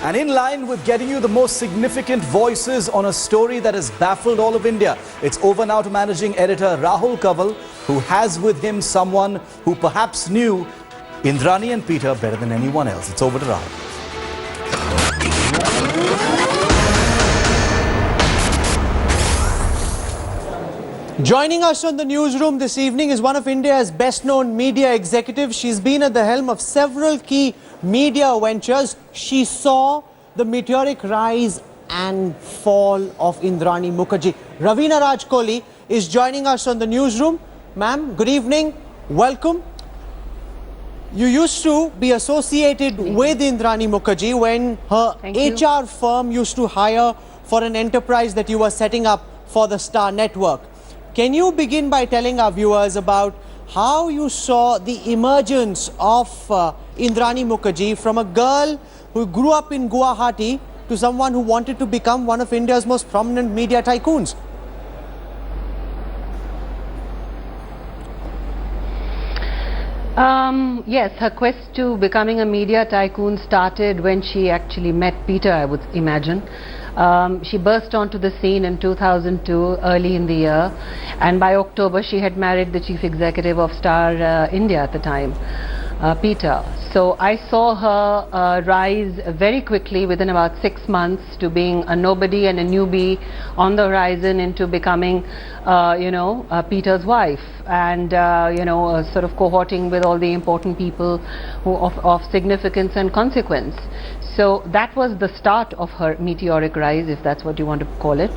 And in line with getting you the most significant voices on a story that has baffled all of India, it's over now to managing editor Rahul Kanwal, who has with him someone who perhaps knew Indrani and Peter better than anyone else. It's over to Rahul. Joining us on the newsroom this evening is one of India's best-known media executives. She's been at the helm of several key media ventures. She saw the meteoric rise and fall of Indrani Mukherjee. Ravina Raj Kohli is joining us on the newsroom. Ma'am, good evening. Welcome. You used to be associated with Indrani Mukherjee when her HR firm used to hire for an enterprise that you were setting up for the Star Network. Can you begin by telling our viewers about how you saw the emergence of Indrani Mukherjee from a girl who grew up in Guwahati to someone who wanted to become one of India's most prominent media tycoons? Yes, her quest to becoming a media tycoon started when she actually met Peter, I would imagine. She burst onto the scene in 2002, early in the year, and by October she had married the chief executive of Star India at the time, Peter. So I saw her rise very quickly within about 6 months to being a nobody and a newbie on the horizon into becoming, Peter's wife, and sort of cohorting with all the important people who of significance and consequence. So that was the start of her meteoric rise, if that's what you want to call it.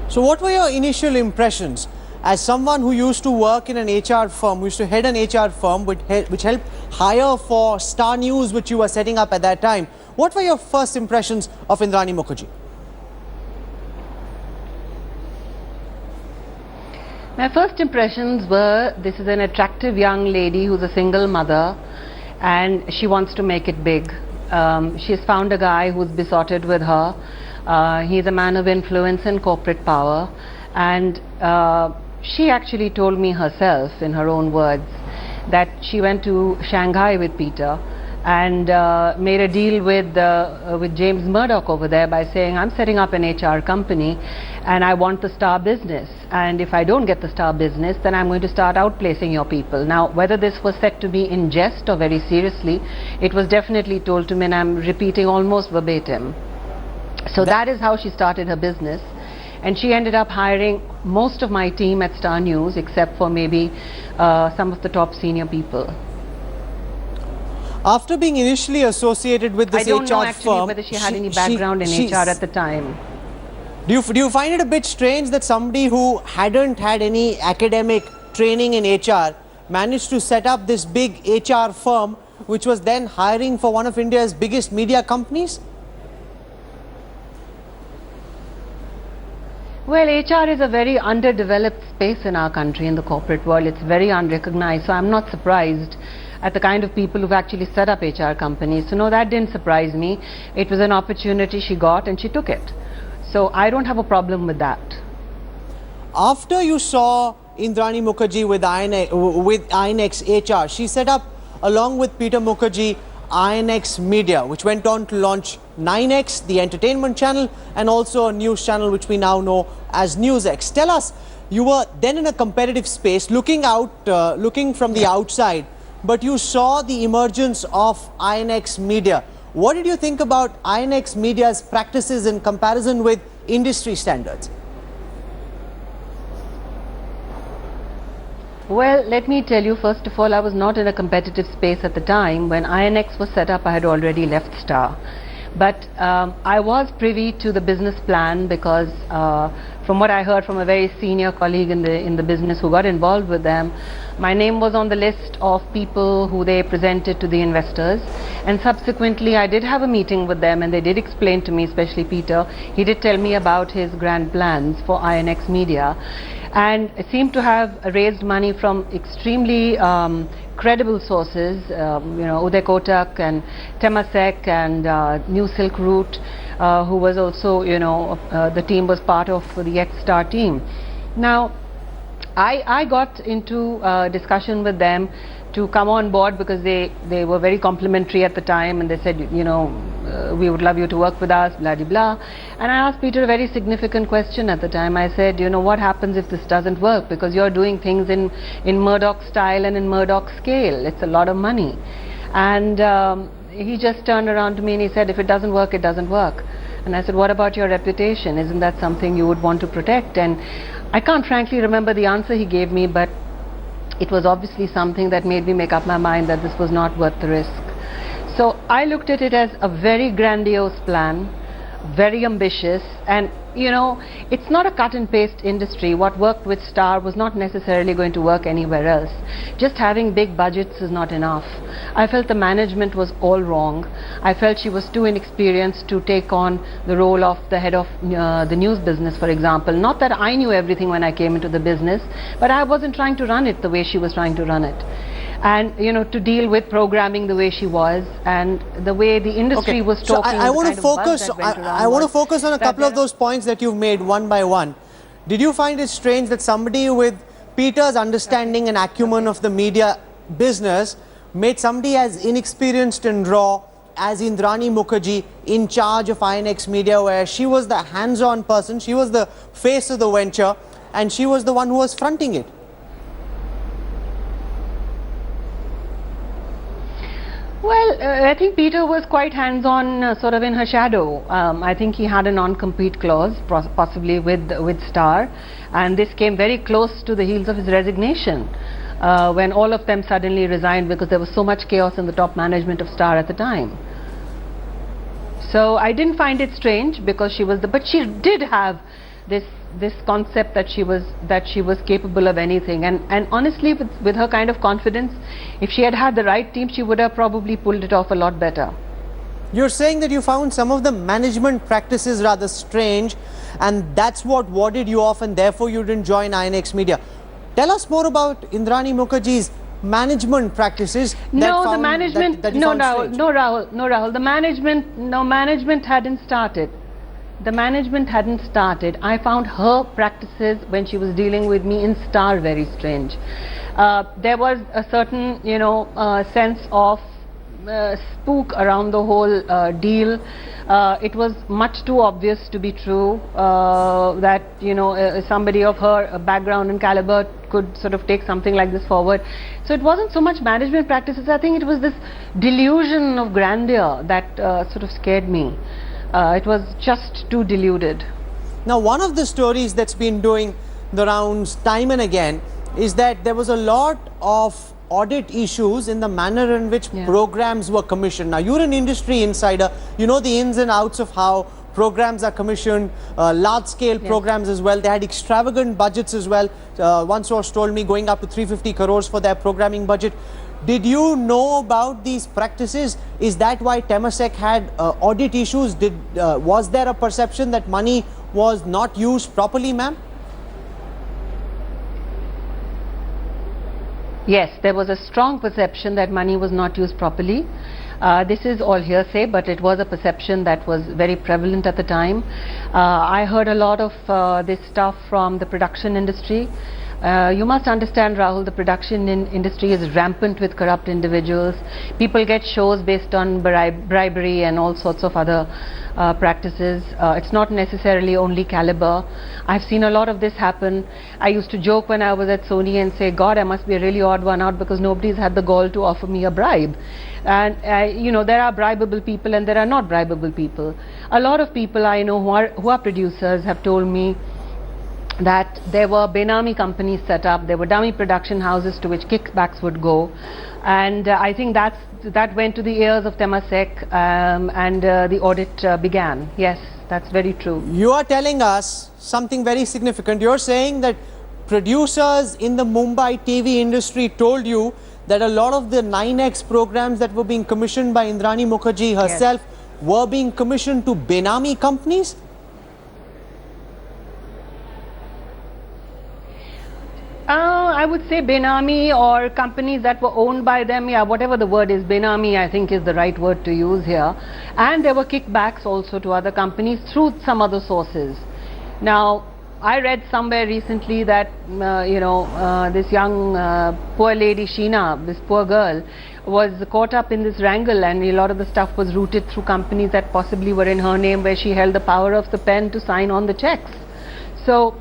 So what were your initial impressions as someone who used to work in an HR firm, who used to head an HR firm which helped hire for Star News, which you were setting up at that time? What were your first impressions of Indrani Mukherjee? My first impressions were, this is an attractive young lady who's a single mother and she wants to make it big. She's found a guy who's besotted with her. He's a man of influence and corporate power, and she actually told me herself in her own words that she went to Shanghai with Peter and made a deal with James Murdoch over there by saying, I'm setting up an HR company and I want the Star business, and if I don't get the Star business, then I'm going to start outplacing your people. Now, whether this was said to be in jest or very seriously, it was definitely told to me, and I'm repeating almost verbatim. So that is how she started her business, and she ended up hiring most of my team at Star News except for maybe some of the top senior people. After being initially associated with this HR firm, I don't know actually whether she had any background in HR at the time. Do you find it a bit strange that somebody who hadn't had any academic training in HR managed to set up this big HR firm, which was then hiring for one of India's biggest media companies? Well, HR is a very underdeveloped space in our country, in the corporate world. It's very unrecognized, so I'm not surprised at the kind of people who've actually set up HR companies. So no, that didn't surprise me. It was an opportunity she got and she took it. So I don't have a problem with that. After you saw Indrani Mukherjee with INX HR, she set up, along with Peter Mukherjee, INX Media, which went on to launch 9X, the entertainment channel, and also a news channel which we now know as NewsX. Tell us, you were then in a competitive space, looking from the outside, but you saw the emergence of INX Media. What did you think about INX Media's practices in comparison with industry standards? Well, let me tell you, first of all, I was not in a competitive space at the time. When INX was set up, I had already left Star. But I was privy to the business plan because from what I heard from a very senior colleague in the business who got involved with them, my name was on the list of people who they presented to the investors, and subsequently I did have a meeting with them and they did explain to me, especially Peter, he did tell me about his grand plans for INX Media, and seemed to have raised money from extremely credible sources, Uday Kotak and Temasek and New Silk Route, who was also, the team was part of the ex-Star team. Now, I got into discussion with them to come on board because they were very complimentary at the time, and they said, we would love you to work with us, blah, blah, blah. And I asked Peter a very significant question at the time. I said, you know, what happens if this doesn't work? Because you're doing things in Murdoch style and in Murdoch scale. It's a lot of money. And he just turned around to me and he said, if it doesn't work, it doesn't work. And I said, what about your reputation? Isn't that something you would want to protect? And I can't frankly remember the answer he gave me, but it was obviously something that made me make up my mind that this was not worth the risk. So I looked at it as a very grandiose plan, very ambitious, and you know, it's not a cut and paste industry. What worked with Star was not necessarily going to work anywhere else. Just having big budgets is not enough. I felt the management was all wrong. I felt she was too inexperienced to take on the role of the head of the news business, for example. Not that I knew everything when I came into the business, but I wasn't trying to run it the way she was trying to run it. And you know, to deal with programming the way she was and the way the industry was talking. So I want to focus. I want to focus on a couple of those points that you've made one by one. Did you find it strange that somebody with Peter's understanding and acumen of the media business made somebody as inexperienced and raw as Indrani Mukherjee in charge of INX Media, where she was the hands-on person, she was the face of the venture, and she was the one who was fronting it? Well, I think Peter was quite hands-on, sort of in her shadow. I think he had a non-compete clause, possibly with Star, and this came very close to the heels of his resignation, when all of them suddenly resigned because there was so much chaos in the top management of Star at the time. So I didn't find it strange because she was but she did have this concept that she was capable of anything, and honestly, with her kind of confidence, if she had the right team, she would have probably pulled it off a lot better. You're saying that you found some of the management practices rather strange, and that's what warded you off, and therefore you didn't join INX Media. Tell us more about Indrani Mukherjee's management practices. No, the management. No, Rahul. The management hadn't started. The management hadn't started. I found her practices when she was dealing with me in Star very strange. There was a certain, you know, sense of spook around the whole deal. It was much too obvious to be true that, you know, somebody of her background and caliber could sort of take something like this forward. So it wasn't so much management practices. I think it was this delusion of grandeur that sort of scared me. It was just too deluded. Now, one of the stories that's been doing the rounds time and again is that there was a lot of audit issues in the manner in which programs were commissioned. Now, you're an industry insider. You know the ins and outs of how programs are commissioned, large-scale programs as well. They had extravagant budgets as well. One source told me going up to 350 crores for their programming budget. Did you know about these practices? Is that why Temasek had audit issues? Was there a perception that money was not used properly, ma'am? Yes, there was a strong perception that money was not used properly. This is all hearsay, but it was a perception that was very prevalent at the time. I heard a lot of this stuff from the production industry. You must understand, Rahul, the production industry is rampant with corrupt individuals. People get shows based on bribery and all sorts of other practices. It's not necessarily only caliber. I've seen a lot of this happen. I used to joke when I was at Sony and say, God, I must be a really odd one out because nobody's had the gall to offer me a bribe. And you know, there are bribable people and there are not bribable people. A lot of people I know who are producers have told me that there were Benami companies set up, there were dummy production houses to which kickbacks would go, and I think that went to the ears of Temasek, and the audit began. Yes, that's very true. You are telling us something very significant. You're saying that producers in the Mumbai TV industry told you that a lot of the 9X programs that were being commissioned by Indrani Mukherjee herself were being commissioned to Benami companies? I would say Benami or companies that were owned by them, yeah, whatever the word is, Benami I think is the right word to use here. And there were kickbacks also to other companies through some other sources. Now, I read somewhere recently that, you know, this young poor lady Sheena, this poor girl, was caught up in this wrangle, and a lot of the stuff was routed through companies that possibly were in her name, where she held the power of the pen to sign on the checks. So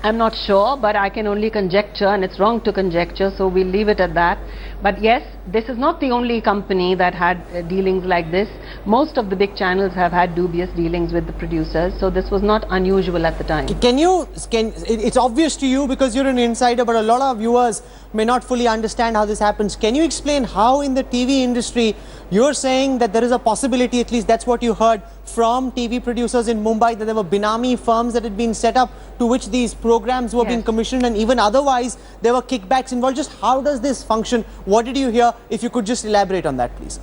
I'm not sure, but I can only conjecture, and it's wrong to conjecture, so we'll leave it at that. But yes, this is not the only company that had dealings like this. Most of the big channels have had dubious dealings with the producers, so this was not unusual at the time. It's obvious to you because you're an insider, but a lot of viewers may not fully understand how this happens. Can you explain how in the TV industry you're saying that there is a possibility, at least that's what you heard from TV producers in Mumbai, that there were Binami firms that had been set up to which these programs were being commissioned, and even otherwise there were kickbacks involved? Just how does this function? What did you hear? If you could just elaborate on that, please.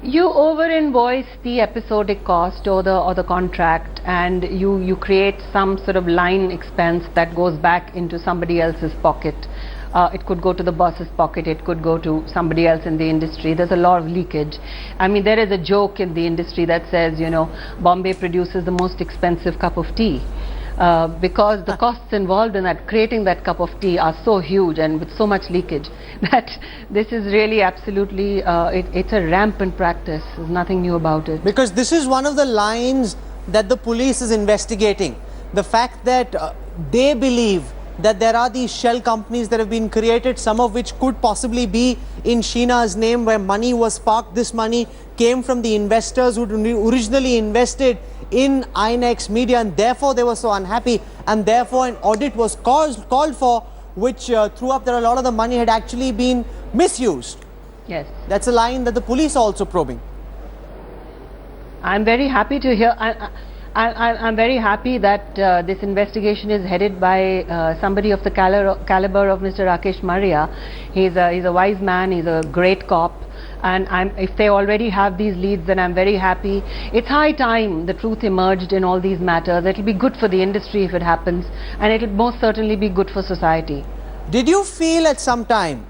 You over-invoice the episodic cost or the contract, and you create some sort of line expense that goes back into somebody else's pocket. It could go to the boss's pocket, it could go to somebody else in the industry. There's a lot of leakage. I mean, there is a joke in the industry that says, you know, Bombay produces the most expensive cup of tea. Because the costs involved in that, creating that cup of tea, are so huge and with so much leakage that this is really absolutely, it's a rampant practice. There's nothing new about it. Because this is one of the lines that the police is investigating. The fact that they believe that there are these shell companies that have been created, some of which could possibly be in Sheena's name, where money was parked. This money came from the investors who originally invested in INX Media, and therefore they were so unhappy, and therefore an audit was called for, which threw up that a lot of the money had actually been misused. Yes. That's a line that the police are also probing. I'm very happy to hear. I'm very happy that this investigation is headed by somebody of the caliber of Mr. Rakesh Maria. He's a wise man, he's a great cop, and if they already have these leads, then I'm very happy. It's high time the truth emerged in all these matters. It'll be good for the industry if it happens, and it'll most certainly be good for society. Did you feel at some time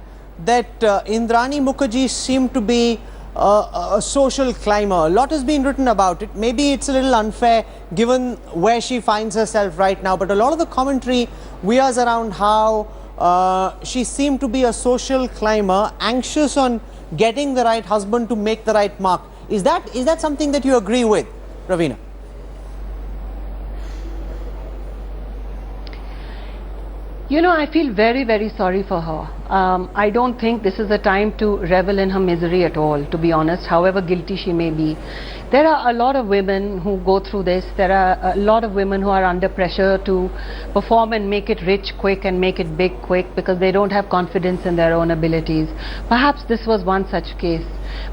that Indrani Mukherjee seemed to be a social climber? A lot has been written about it. Maybe it's a little unfair given where she finds herself right now, but a lot of the commentary wears around how she seemed to be a social climber, anxious on getting the right husband to make the right mark. Is that something that you agree with, Ravina? You know, I feel very, very sorry for her. I don't think this is a time to revel in her misery at all, to be honest, however guilty she may be. There are a lot of women who go through this. There are a lot of women who are under pressure to perform and make it rich quick and make it big quick because they don't have confidence in their own abilities. Perhaps this was one such case.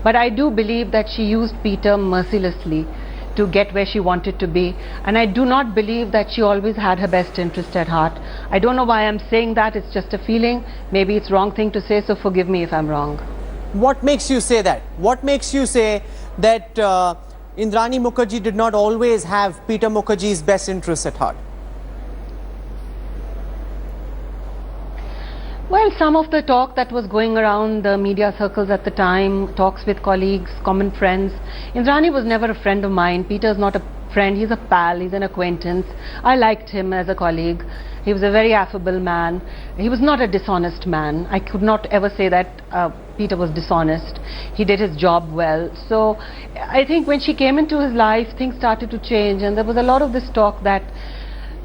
But I do believe that she used Peter mercilessly to get where she wanted to be, and I do not believe that she always had her best interest at heart. I don't know why I'm saying that, it's just a feeling. Maybe it's wrong thing to say, so forgive me if I'm wrong. What makes you say that? What makes you say that Indrani Mukherjee did not always have Peter Mukherjee's best interests at heart? Well, some of the talk that was going around the media circles at the time, talks with colleagues, common friends. Indrani was never a friend of mine. Peter's not a friend, he's a pal, he's an acquaintance. I liked him as a colleague. He was a very affable man. He was not a dishonest man. I could not ever say that Peter was dishonest. He did his job well. So I think when she came into his life, things started to change, and there was a lot of this talk that,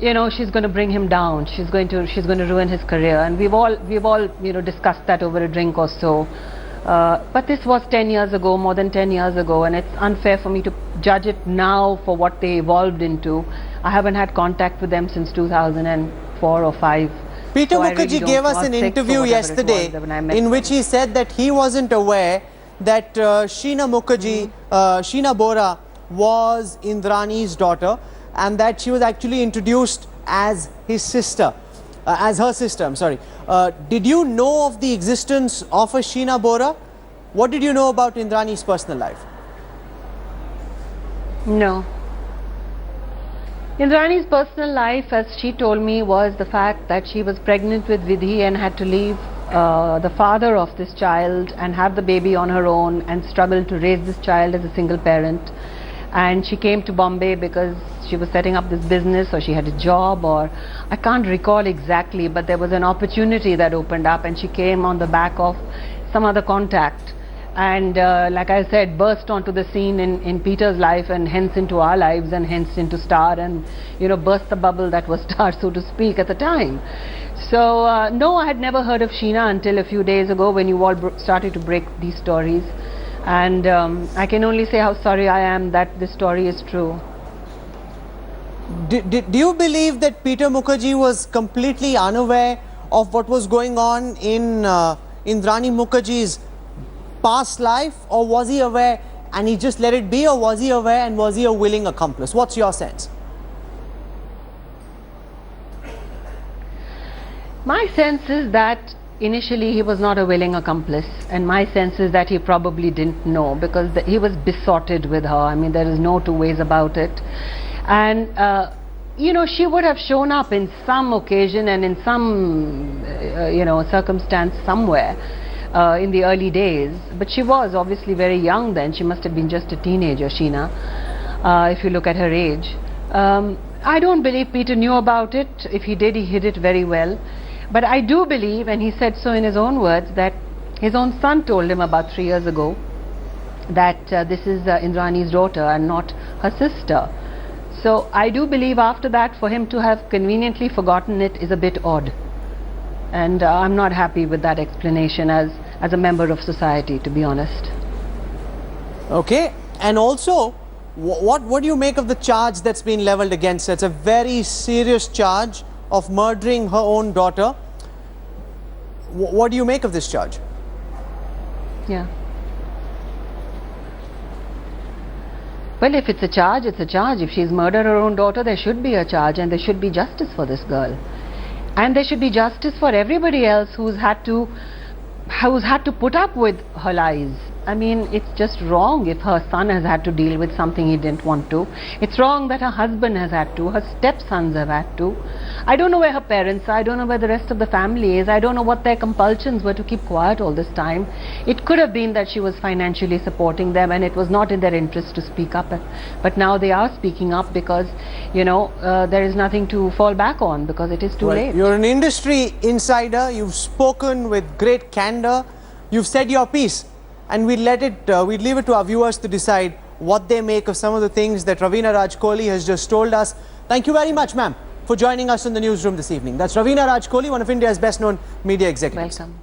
you know, she's going to bring him down, she's going to ruin his career, and we've all you know, discussed that over a drink or so. But this was 10 years ago, more than 10 years ago, and it's unfair for me to judge it now for what they evolved into. I haven't had contact with them since 2004 or 5. Peter So Mukherjee really gave us an interview yesterday in which he said that he wasn't aware that Sheena Mukherjee, Sheena Bora was Indrani's daughter, and that she was actually introduced as his sister, as her sister, I'm sorry. Did you know of the existence of a Sheena Bora? What did you know about Indrani's personal life? No. Indrani's personal life, as she told me, was the fact that she was pregnant with Vidhi and had to leave the father of this child and have the baby on her own and struggle to raise this child as a single parent. and she came to Bombay because she was setting up this business, or she had a job, or I can't recall exactly, but there was an opportunity that opened up and she came on the back of some other contact, and like I said, burst onto the scene in Peter's life, and hence into our lives, and hence into Star, and burst the bubble that was Star, so to speak, at the time. So no, I had never heard of Sheena until a few days ago when you all started to break these stories, and I can only say how sorry I am that this story is true. Do you believe that Peter Mukherjee was completely unaware of what was going on in Indrani Mukherjee's past life, or was he aware and he just let it be, or was he aware and was he a willing accomplice? What's your sense? My sense is that initially he was not a willing accomplice, and my sense is that he probably didn't know, because he was besotted with her. I mean, there is no two ways about it. And she would have shown up in some occasion and in some circumstance somewhere in the early days, but she was obviously very young then. She must have been just a teenager, Sheena, if you look at her age. I don't believe Peter knew about it. If he did, he hid it very well. But I do believe, and he said so in his own words, that his own son told him about 3 years ago that this is Indrani's daughter and not her sister. So I do believe after that, for him to have conveniently forgotten it is a bit odd. And I'm not happy with that explanation as a member of society, to be honest. Okay, and also, what do you make of the charge that's been leveled against her? It's a very serious charge of murdering her own daughter. What do you make of this charge? Yeah. Well, if it's a charge, it's a charge. If she's murdered her own daughter, there should be a charge, and there should be justice for this girl. And there should be justice for everybody else who's had to put up with her lies. I mean, it's just wrong if her son has had to deal with something he didn't want to. It's wrong that her husband has had to, her stepsons have had to. I don't know where her parents are, I don't know where the rest of the family is, I don't know what their compulsions were to keep quiet all this time. It could have been that she was financially supporting them and it was not in their interest to speak up. But now they are speaking up because, there is nothing to fall back on because it is too late. You're an industry insider, you've spoken with great candor, you've said your piece. And we'd leave it to our viewers to decide what they make of some of the things that Ravina Raj Kohli has just told us. Thank you very much, ma'am, for joining us in the newsroom this evening. That's Ravina Raj Kohli, one of India's best-known media executives. Welcome.